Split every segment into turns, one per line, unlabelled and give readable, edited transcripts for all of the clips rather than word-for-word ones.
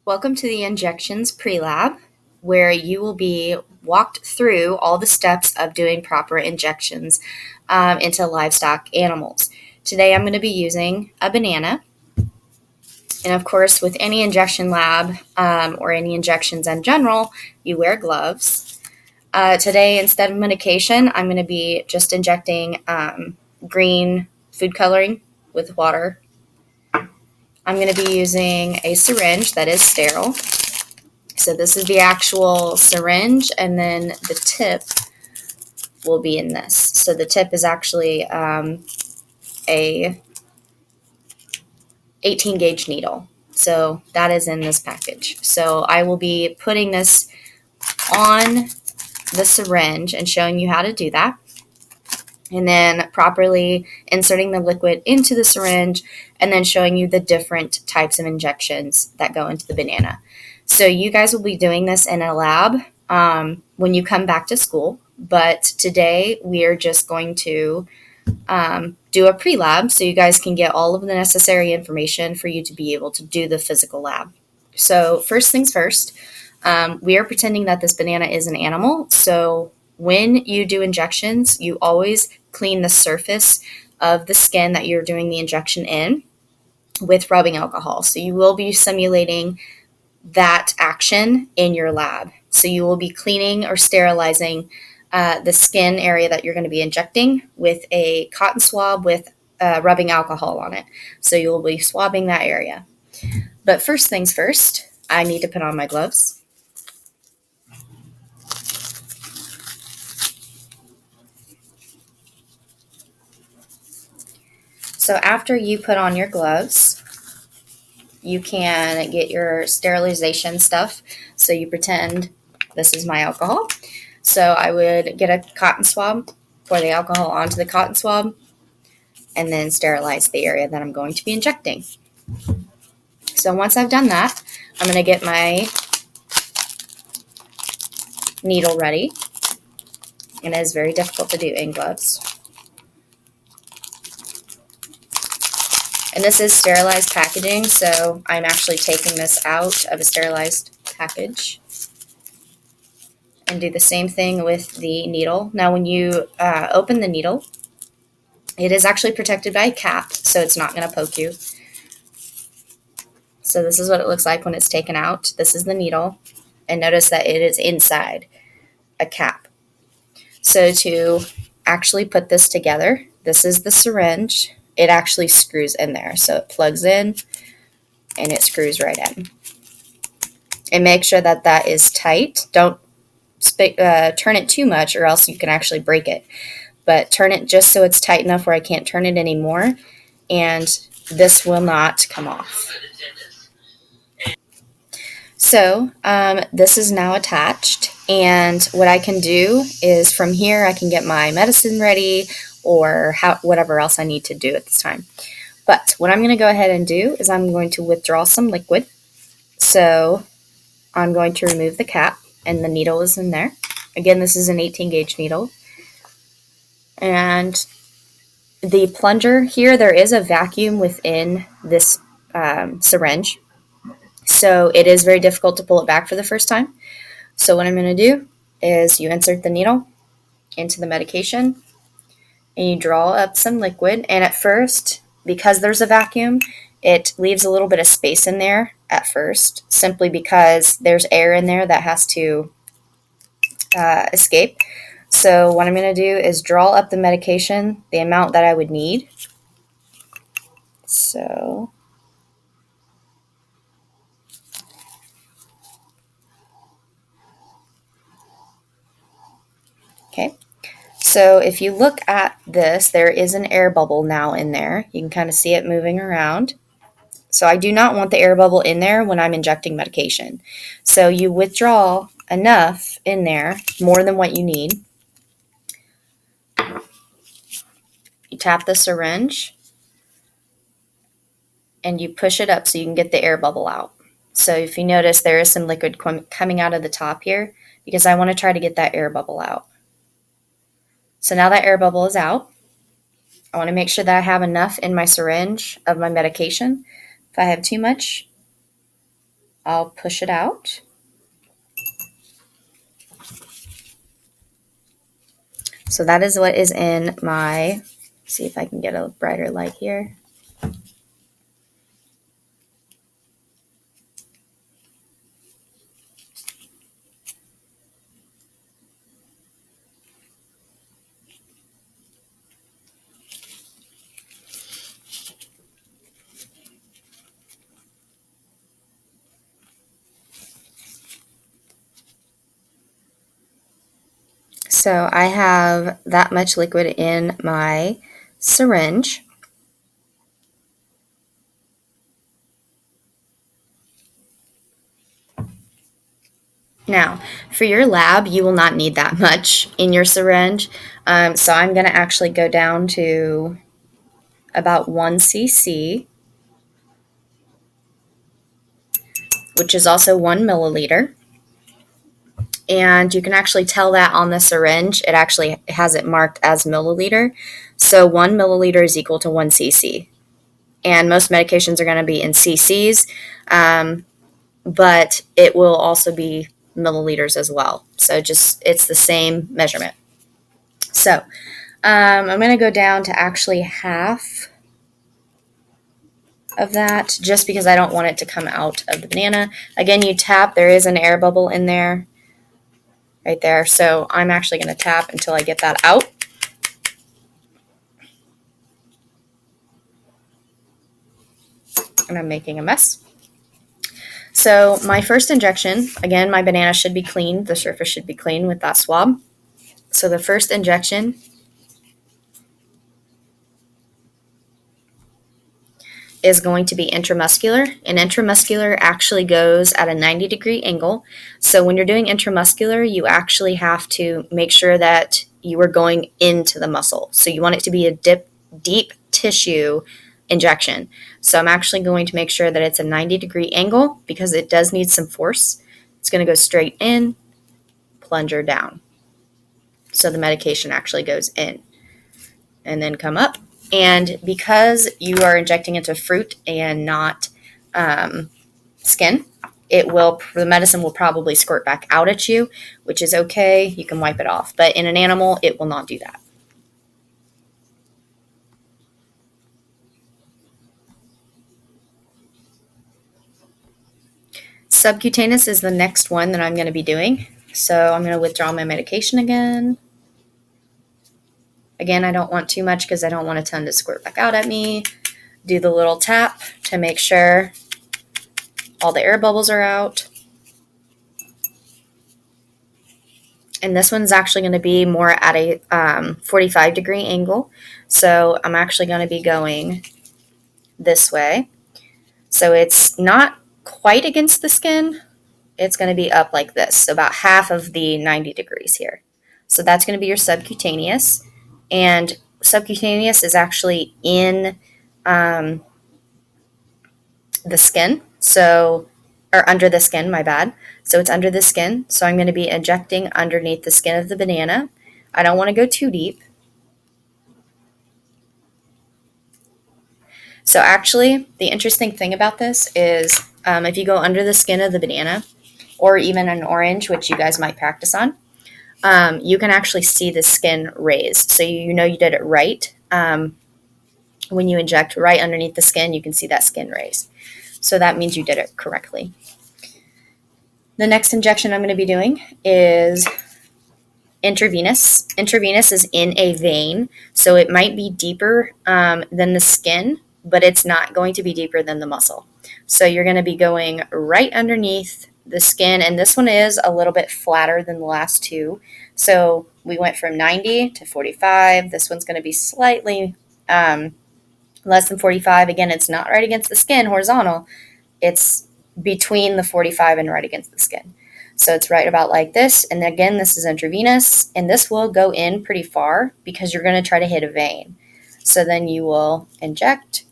Welcome to the Injections Pre-Lab, where you will be walked through all the steps of doing proper injections into livestock animals. Today I'm going to be using a banana. And of course, with any injection lab or any injections in general, you wear gloves. Today, instead of medication, I'm going to be just injecting green food coloring with water. I'm going to be using a syringe that is sterile. So this is the actual syringe, and then the tip will be in this. So the tip is actually a 18 gauge needle. So that is in this package. So I will be putting this on the syringe and showing you how to do that. And then properly inserting the liquid into the syringe and then showing you the different types of injections that go into the banana. So you guys will be doing this in a lab when you come back to school. But today we are just going to do a pre-lab so you guys can get all of the necessary information for you to be able to do the physical lab. So first things first, we are pretending that this banana is an animal. So when you do injections, you always clean the surface of the skin that you're doing the injection in with rubbing alcohol. So you will be simulating that action in your lab. So you will be cleaning or sterilizing the skin area that you're going to be injecting with a cotton swab with rubbing alcohol on it. So you'll be swabbing that area. But first things first, I need to put on my gloves. So after you put on your gloves, you can get your sterilization stuff. So you pretend this is my alcohol. So I would get a cotton swab, pour the alcohol onto the cotton swab, and then sterilize the area that I'm going to be injecting. So once I've done that, I'm going to get my needle ready. And it is very difficult to do in gloves. And this is sterilized packaging, so I'm actually taking this out of a sterilized package. And do the same thing with the needle. Now when you open the needle, it is actually protected by a cap, so it's not going to poke you. So this is what it looks like when it's taken out. This is the needle, and notice that it is inside a cap. So to actually put this together, this is the syringe. It actually screws in there. So it plugs in and it screws right in. And make sure that that is tight. Don't turn it too much or else you can actually break it. But turn it just so it's tight enough where I can't turn it anymore. And this will not come off. So this is now attached. And what I can do is from here I can get my medicine ready or whatever else I need to do at this time. But what I'm going to go ahead and do is I'm going to withdraw some liquid. So I'm going to remove the cap, and the needle is in there. Again, this is an 18 gauge needle. And the plunger here, there is a vacuum within this syringe. So it is very difficult to pull it back for the first time. So what I'm going to do is you insert the needle into the medication and you draw up some liquid. And at first, because there's a vacuum, it leaves a little bit of space in there at first, simply because there's air in there that has to escape. So what I'm going to do is draw up the medication, the amount that I would need. So okay. So if you look at this, there is an air bubble now in there. You can kind of see it moving around. So I do not want the air bubble in there when I'm injecting medication. So you withdraw enough in there, more than what you need. You tap the syringe and you push it up so you can get the air bubble out. So if you notice, there is some liquid coming out of the top here because I want to try to get that air bubble out. So now that air bubble is out, I want to make sure that I have enough in my syringe of my medication. If I have too much, I'll push it out. So that is what is in my, see if I can get a brighter light here. So I have that much liquid in my syringe. Now, for your lab, you will not need that much in your syringe. So I'm going to actually go down to about 1 cc, which is also 1 milliliter. And you can actually tell that on the syringe. It actually has it marked as milliliter. So 1 milliliter is equal to 1 cc. And most medications are going to be in cc's, but it will also be milliliters as well. So just it's the same measurement. So I'm going to go down to actually half of that just because I don't want it to come out of the banana. Again, you tap, there is an air bubble in there right there. So I'm actually going to tap until I get that out. And I'm making a mess. So my first injection, again, my banana should be clean. The surface should be clean with that swab. So the first injection is going to be intramuscular, and intramuscular actually goes at a 90-degree angle. So when you're doing intramuscular, you actually have to make sure that you are going into the muscle. So you want it to be a deep tissue injection. So I'm actually going to make sure that it's a 90-degree angle because it does need some force. It's going to go straight in, plunger down. So the medication actually goes in and then come up. And because you are injecting into fruit and not skin, the medicine will probably squirt back out at you, which is okay. You can wipe it off. But in an animal, it will not do that. Subcutaneous is the next one that I'm going to be doing. So I'm going to withdraw my medication again. Again, I don't want too much because I don't want a ton to squirt back out at me. Do the little tap to make sure all the air bubbles are out. And this one's actually going to be more at a 45-degree angle. So I'm actually going to be going this way. So it's not quite against the skin. It's going to be up like this, so about half of the 90 degrees here. So that's going to be your subcutaneous. And subcutaneous is actually in the skin. Or under the skin, my bad. So it's under the skin. So I'm going to be injecting underneath the skin of the banana. I don't want to go too deep. So actually, the interesting thing about this is if you go under the skin of the banana, or even an orange, which you guys might practice on, you can actually see the skin raise. So you know you did it right. When you inject right underneath the skin, you can see that skin raise. So that means you did it correctly. The next injection I'm going to be doing is intravenous. Intravenous is in a vein, so it might be deeper than the skin, but it's not going to be deeper than the muscle. So you're going to be going right underneath the skin, and this one is a little bit flatter than the last two. So we went from 90 to 45. This one's going to be slightly less than 45. Again, it's not right against the skin horizontal. It's between the 45 and right against the skin. So it's right about like this. And again, this is intravenous, and this will go in pretty far because you're going to try to hit a vein. So then you will inject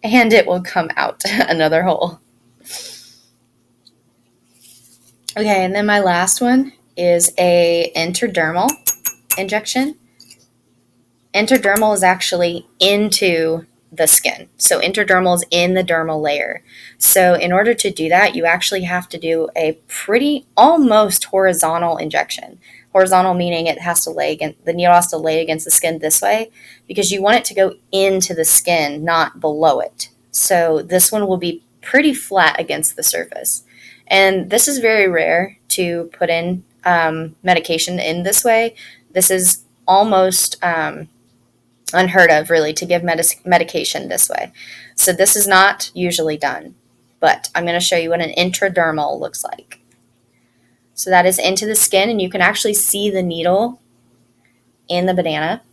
and it will come out another hole. Okay, and then my last one is a intradermal injection. Intradermal is actually into the skin. So intradermal is in the dermal layer. So in order to do that, you actually have to do a pretty almost horizontal injection. Horizontal meaning it has to lay against, the needle has to lay against the skin this way, because you want it to go into the skin, not below it. So this one will be pretty flat against the surface. And this is very rare to put in medication in this way. This is almost unheard of, really, to give medication this way. So this is not usually done, but I'm going to show you what an intradermal looks like. So that is into the skin, and you can actually see the needle in the banana.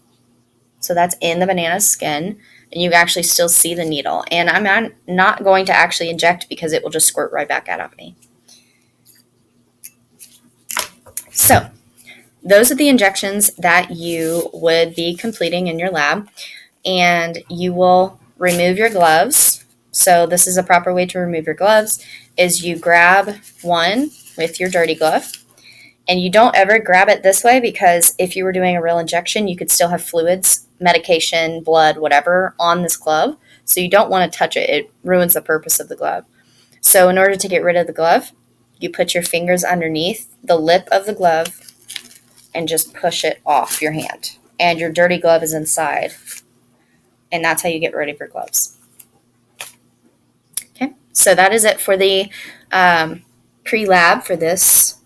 So that's in the banana's skin, and you actually still see the needle. And I'm not going to actually inject because it will just squirt right back out of me. So those are the injections that you would be completing in your lab, and you will remove your gloves. So this is a proper way to remove your gloves, is you grab one with your dirty glove, and you don't ever grab it this way, because if you were doing a real injection, you could still have fluids, medication, blood, whatever on this glove. So you don't want to touch it. It ruins the purpose of the glove. So in order to get rid of the glove, you put your fingers underneath the lip of the glove and just push it off your hand. And your dirty glove is inside. And that's how you get rid of your gloves. Okay, so that is it for the pre-lab for this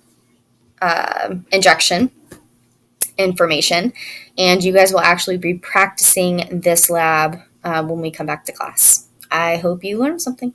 injection information. And you guys will actually be practicing this lab when we come back to class. I hope you learned something.